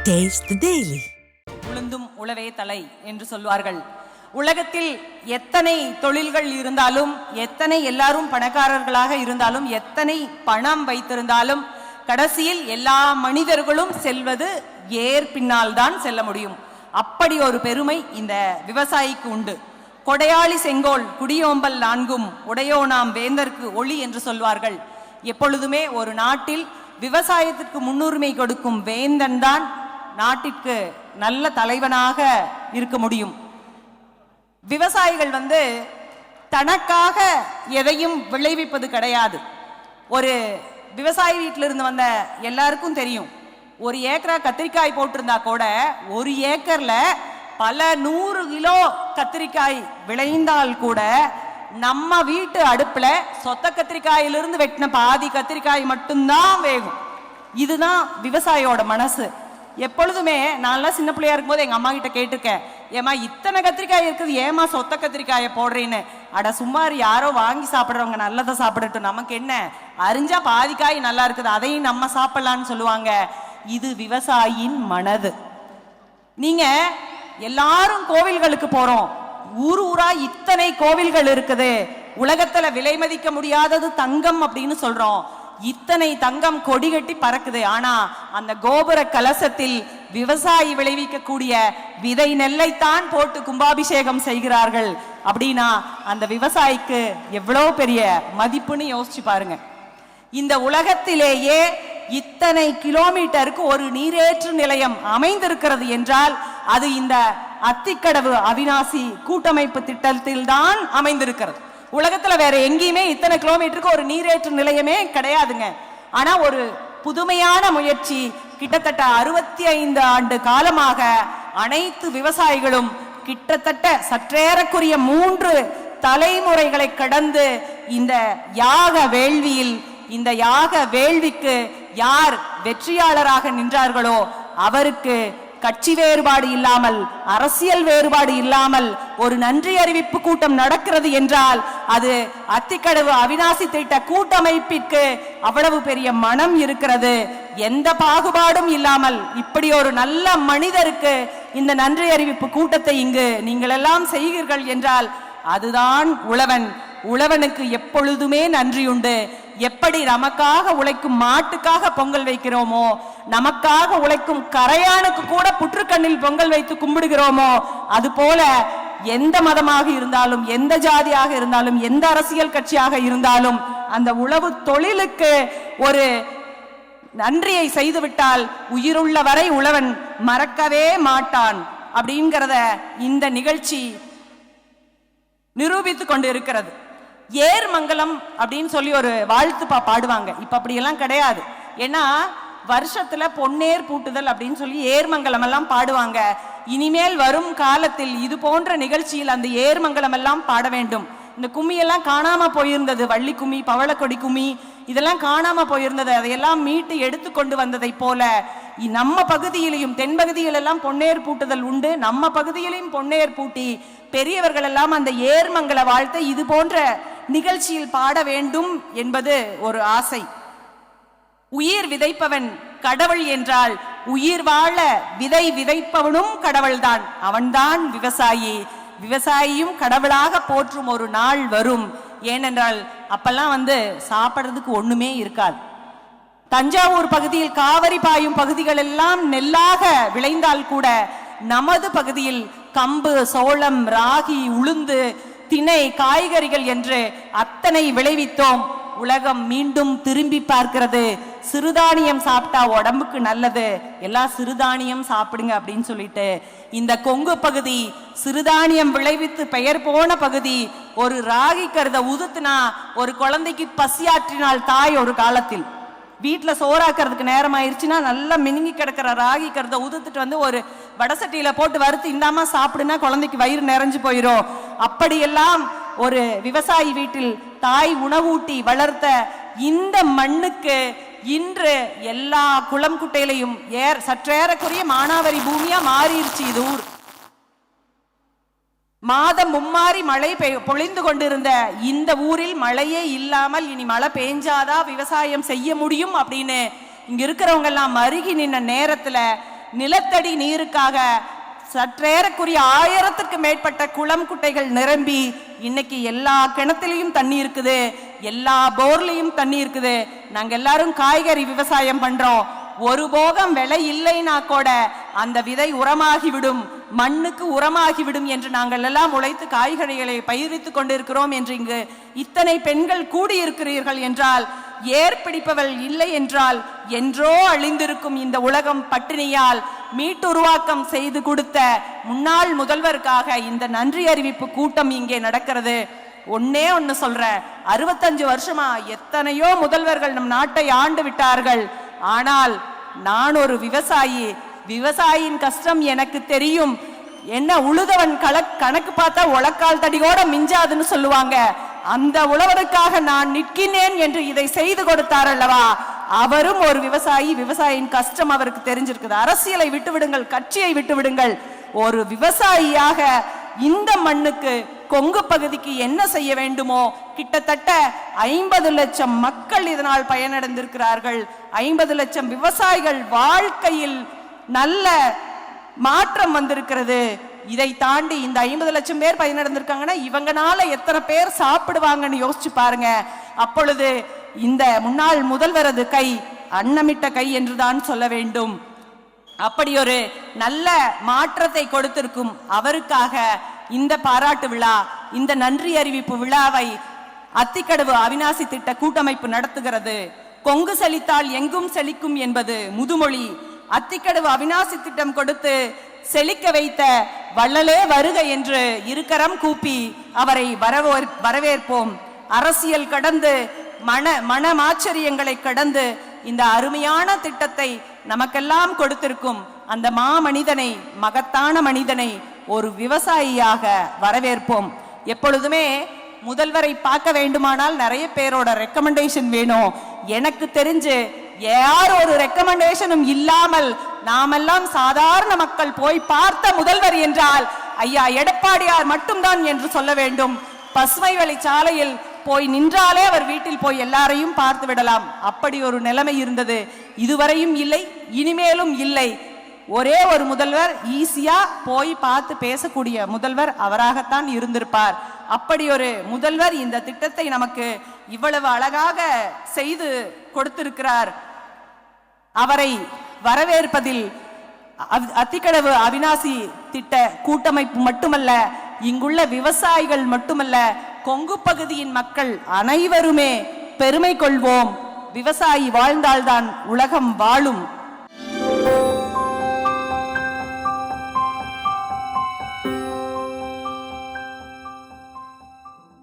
Taste the Daily. உளுந்தும் உழவே தலை என்று சொல்வார்கள். உலகத்தில் எத்தனை தொழில்கள் இருந்தாலும், எத்தனை எல்லாரும் பணக்காரர்களாக இருந்தாலும், எத்தனை பணம் வைத்திருந்தாலும், கடைசியில் எல்லா மனிதர்களும் செல்வது ஏர் பின்னால் தான் செல்ல முடியும். அப்படி ஒரு பெருமை இந்த விவசாயிக்கு உண்டு. கொடையாளி செங்கோல் குடியோம்பல் நான்கும் உடையோனாம் வேந்தற்கு ஒளி என்று சொல்வார்கள். எப்பொழுதுமே ஒரு நாட்டில் விவசாயத்திற்கு முன்னுரிமை கொடுக்கும் வேந்தன் தான் நாட்டிற்கு நல்ல தலைவனாக இருக்க முடியும். விவசாயிகள் தனக்காக எதையும் விளைவிப்பது கிடையாது. ஒரு விவசாயி வீட்டிலிருந்து வந்த எல்லாருக்கும் தெரியும், ஒரு ஏக்கரா கத்திரிக்காய் போட்டிருந்தா கூட ஒரு ஏக்கர்ல பல 100 கிலோ கத்திரிக்காய் விளைந்தால் கூட நம்ம வீட்டு அடுப்புல சொத்த கத்திரிக்காயிலிருந்து வெட்டின பாதி கத்திரிக்காய் மட்டும்தான் வேகும். இதுதான் விவசாயியோட மனசு. எப்பொழுதுமே நான்லாம் சின்ன பிள்ளையா இருக்கும்போது எங்க அம்மா கிட்ட கேட்டிருக்கேன், ஏமா இத்தனை கத்திரிக்காய் இருக்குது, ஏமா சொத்த கத்திரிக்காயை போடுறேன்னு. அட சும்மார், யாரோ வாங்கி சாப்பிட்றவங்க நல்லதை சாப்பிடட்டும், நமக்கு என்ன, அரிஞ்சா பாதிக்காய் நல்லா இருக்குது, அதையும் நம்ம சாப்பிடலான்னு சொல்லுவாங்க. இது விவசாயியின் மனது. நீங்க எல்லாரும் கோவில்களுக்கு போறோம், ஊர் ஊரா இத்தனை கோவில்கள் இருக்குது, உலகத்துல விலை மதிக்க முடியாதது தங்கம் அப்படின்னு சொல்றோம். இத்தனை தங்கம் கொடி கட்டி பறக்குது. ஆனா அந்த கோபுர கலசத்தில் விவசாயி விளைவிக்கக்கூடிய விதை நெல்லைத்தான் போட்டு கும்பாபிஷேகம் செய்கிறார்கள். அப்படின்னா அந்த விவசாயிக்கு எவ்வளவு பெரிய மதிப்புன்னு யோசிச்சு பாருங்க. இந்த உலகத்திலேயே இத்தனை கிலோமீட்டருக்கு ஒரு நீரேற்று நிலையம் அமைந்திருக்கிறது என்றால் அது இந்த அத்திக்கடவு அவிநாசி கூட்டமைப்பு திட்டத்தில் தான் அமைந்திருக்கிறது. உலகத்துல வேற எங்கேயுமே இத்தனை கிலோமீட்டருக்கு ஒரு நீரேற்று நிலையமே கிடையாதுங்க. ஆனா ஒரு புதுமையான முயற்சி. கிட்டத்தட்ட 65 ஆண்டு காலமாக அனைத்து விவசாயிகளும் கிட்டத்தட்ட சற்றேறக்குரிய 3 தலைமுறைகளை கடந்து இந்த யாக வேள்வியில், இந்த யாக வேள்விக்கு யார் வெற்றியாளராக நின்றார்களோ அவருக்கு கட்சி வேறுபாடு இல்லாமல், அரசியல் வேறுபாடு இல்லாமல் ஒரு நன்றி அறிவிப்பு கூட்டம் நடக்கிறது என்றால் அது அத்திக்கடவு அவிநாசி திட்ட கூட்டமைப்பிற்கு அவ்வளவு பெரிய மனம் இருக்கிறது. எந்த பாகுபாடும் இல்லாமல் இப்படி ஒரு நல்ல மனிதருக்கு இந்த நன்றி அறிவிப்பு கூட்டத்தை இங்கு நீங்கள் எல்லாம் செய்கிறீர்கள் என்றால் அதுதான் உழவன். உழவனுக்கு எப்பொழுதுமே நன்றி உண்டு. எப்படி நமக்காக உழைக்கும் மாட்டுக்காக பொங்கல் வைக்கிறோமோ, நமக்காக உழைக்கும் கரையானுக்கு கூட புற்றுக்கண்ணில் பொங்கல் வைத்து கும்பிடுகிறோமோ, அது போல எந்த மதமாக இருந்தாலும், எந்த ஜாதியாக இருந்தாலும், எந்த அரசியல் கட்சியாக இருந்தாலும் அந்த உழவு தொழிலுக்கு ஒரு நன்றியை செய்துவிட்டால் உயிருள்ள வரை உழவன் மறக்கவே மாட்டான் அப்படிங்கிறத இந்த நிகழ்ச்சி நிரூபித்து கொண்டு இருக்கிறது. ஏர் மங்கலம் அப்படின்னு சொல்லி ஒரு வாழ்த்து பாடுவாங்க. இப்ப அப்படியெல்லாம் கிடையாது. ஏன்னா வருஷத்துல பொன்னேர் பூட்டுதல் அப்படின்னு சொல்லி ஏர்மங்கலம் எல்லாம் பாடுவாங்க. இனிமேல் வரும் காலத்தில் இது போன்ற நிகழ்ச்சியில் அந்த ஏர்மங்கலம் எல்லாம் பாட வேண்டும். இந்த கும்மியெல்லாம் காணாம போயிருந்தது, வள்ளி கும்மி, பவளக்கொடி கும்மி, இதெல்லாம் காணாம போயிருந்தது. அதையெல்லாம் மீட்டு எடுத்து கொண்டு வந்ததை போல நம்ம பகுதியிலையும் தென்பகுதியிலெல்லாம் பொன்னேர் பூட்டுதல் உண்டு. நம்ம பகுதியிலையும் பொன்னேர் பூட்டி பெரியவர்கள் எல்லாம் அந்த ஏர்மங்கல வாழ்த்தை இது போன்ற நிகழ்ச்சியில் பாட வேண்டும் என்பது ஒரு ஆசை. உயிர் விதைப்பவன் கடவுள் என்றால் உயிர் வாழ விதை விதைப்பவனும் கடவுள்தான். அவன்தான் விவசாயி. விவசாயியும் கடவுளாக போற்றும் ஒரு நாள் வரும். ஏனென்றால் அப்பெல்லாம் சாப்பிட்றதுக்கு ஒண்ணுமே இருக்காது. தஞ்சாவூர் பகுதியில் காவிரி பாயும் பகுதிகள் எல்லாம் நெல்லாக விளைந்தால் கூட நமது பகுதியில் கம்பு, சோளம், ராகி, உளுந்து, திணை, காய்கறிகள் என்று அத்தனை விளைவித்தோம். உலகம் மீண்டும் திரும்பி பார்க்கிறது. சிறுதானியம் சாப்பிட்டா உடம்புக்கு நல்லது, எல்லாம் சிறுதானியம் சாப்பிடுங்க அப்படின்னு சொல்லிட்டு இந்த கொங்கு பகுதி சிறுதானியம் விளைவித்து பெயர் போன பகுதி. ஒரு ராகி கருதை உதுத்துனா ஒரு குழந்தைக்கு பசியாற்றினால் தாய் ஒரு காலத்தில் வீட்டுல சோறாக்குறதுக்கு நேரம் ஆயிடுச்சுன்னா நல்லா மினுங்கி கிடக்கிற ராகி கருதை உதுத்துட்டு ஒரு வடசட்டியில போட்டு வறுத்து இந்தாமா சாப்பிடுனா குழந்தைக்கு வயிறு நிறைஞ்சு போயிடும். அப்படியெல்லாம் ஒரு விவசாயி வீட்டில் தாய் உணவூட்டி வளர்த்த இந்த மண்ணுக்கு இன்று எல்லா குளம் குட்டையிலையும் சற்றேறக்குரிய மானாவரி பூமியா மாறிடுச்சு இது ஊர். மாதம் மும்மாறி மழை பொழிந்து கொண்டிருந்த இந்த ஊரில் மழையே இல்லாமல் இனி மழை பெஞ்சாதான் விவசாயம் செய்ய முடியும் அப்படின்னு இங்க இருக்கிறவங்க எல்லாம் மருகி நின்ன நேரத்துல நிலத்தடி நீருக்காக சற்றேறக்குரிய 1000க்கு மேற்பட்ட குளம் குட்டைகள் நிரம்பி இன்னைக்கு எல்லா கிணத்துலயும் தண்ணி இருக்குது, எல்லா போர்லயும் தண்ணி இருக்குது. நாங்க எல்லாரும் காய்கறி விவசாயம் பண்றோம். ஒரு போகம் விலை இல்லைன்னா கூட அந்த விதை உரமாகிவிடும், மண்ணுக்கு உரமாகிவிடும் என்று நாங்கள் எல்லாம் உழைத்து காய்கறிகளை பயிரித்துக் கொண்டிருக்கிறோம் என்று இங்கு இத்தனை பெண்கள் கூடியிருக்கிறீர்கள் என்றால், ஏற்பிடிப்பவள் இல்லை என்றால் என்றோ அழிந்திருக்கும் இந்த உலகம் பட்டினியால் மீட்டுருவாக்கம் செய்து கொடுத்த முன்னாள் முதல்வருக்காக இந்த நன்றி அறிவிப்பு கூட்டம் இங்கே நடக்கிறது. ஒன்னே ஒன்னு சொல்ற, 65 வருஷமா எத்தனையோ முதல்வர்கள் நம் நாட்டை ஆண்டு விட்டார்கள். ஆனால் நான் ஒரு விவசாயி, விவசாயியின் கஷ்டம் எனக்கு தெரியும். என்ன உழுதவன் கணக்கு பார்த்தா உலக்கால் தடியோட மிஞ்சாதுன்னு சொல்லுவாங்க. அந்த உழவருக்காக நான் நிற்கினேன் என்று இதை செய்து கொடுத்தார் அல்லவா, அவரும் ஒரு விவசாயி. விவசாயியின் கஷ்டம் அவருக்கு தெரிஞ்சிருக்குது. அரசியலை விட்டுவிடுங்கள், கட்சியை விட்டுவிடுங்கள். ஒரு விவசாயியாக இந்த மண்ணுக்கு, கொங்கு பகுதிக்கு என்ன செய்ய வேண்டுமோ கிட்டத்தட்ட 50 லட்சம் மக்கள் இதனால் பயனடைந்திருக்கிறார்கள். 50 லட்சம் விவசாயிகள் வாழ்க்கையில் நல்ல மாற்றம் வந்திருக்கிறது. இதை தாண்டி இந்த 50 லட்சம் பேர் பயனடைந்திருக்காங்கன்னா இவங்கனால எத்தனை பேர் சாப்பிடுவாங்கன்னு யோசிச்சு பாருங்க. அப்பொழுது இந்த முன்னாள் முதல்வரது கை அன்னமிட்ட கை என்றுதான் சொல்ல வேண்டும். அப்படி ஒரு நல்ல மாற்றத்தை கொடுத்திருக்கும் அவருக்காக இந்த பாராட்டு விழா, இந்த நன்றி அறிவிப்பு விழாவை அத்திக்கடவு அவிநாசி திட்ட கூட்டமைப்பு நடத்துகிறது. கொங்கு செழித்தால் எங்கும் செழிக்கும் என்பது முதுமொழி. அத்திக்கடவு அவிநாசி திட்டம் கொடுத்து செழிக்க வைத்த வள்ளலே வருக என்று இருக்கரம் கூப்பி அவரை வரவேற்போம். அரசியல் கடந்து மனமாச்சரியங்களை கடந்து இந்த அருமையான திட்டத்தை நமக்கெல்லாம் கொடுத்திருக்கும் அந்த மாமனிதனை, மகத்தான மனிதனை ஒரு விவசாயியாக வரவேற்போம். எப்பொழுதுமே முதல்வரை பார்க்க வேண்டுமானால் நிறைய பேரோட ரெக்கமெண்டேஷன் வேணும். எனக்கு தெரிஞ்சு யார் ஒரு ரெக்கமெண்டேஷனும் இல்லாமல் நாமெல்லாம் சாதாரண மக்கள் போய் பார்த்த முதல்வர் என்றால் ஐயா எடப்பாடியார் மட்டும்தான் என்று சொல்ல வேண்டும். பசுமை வழி சாலையில் போய் நின்றாலே அவர் வீட்டில் போய் எல்லாரையும் பார்த்து விடலாம். அப்படி ஒரு நிலைமை இருந்தது. இதுவரையும் இல்லை, இனிமேலும் இல்லை. ஒரே ஒரு முதல்வர் ஈஸியா போய் பார்த்து பேசக்கூடிய முதல்வர் அவராகத்தான் இருந்திருப்பார். அப்படி ஒரு முதல்வர் இந்த திட்டத்தை நமக்கு இவ்வளவு அழகாக செய்து கொடுத்திருக்கிறார். அவரை வரவேற்பதில் அத்திக்கடவு அவிநாசி திட்ட கூட்டமைப்பு மட்டுமல்ல, இங்குள்ள விவசாயிகள் மட்டுமல்ல, கொங்கு பகுதியின் மக்கள் அனைவருமே பெருமை கொள்வோம். விவசாயி வாழ்ந்தால்தான் உலகம் வாழும்.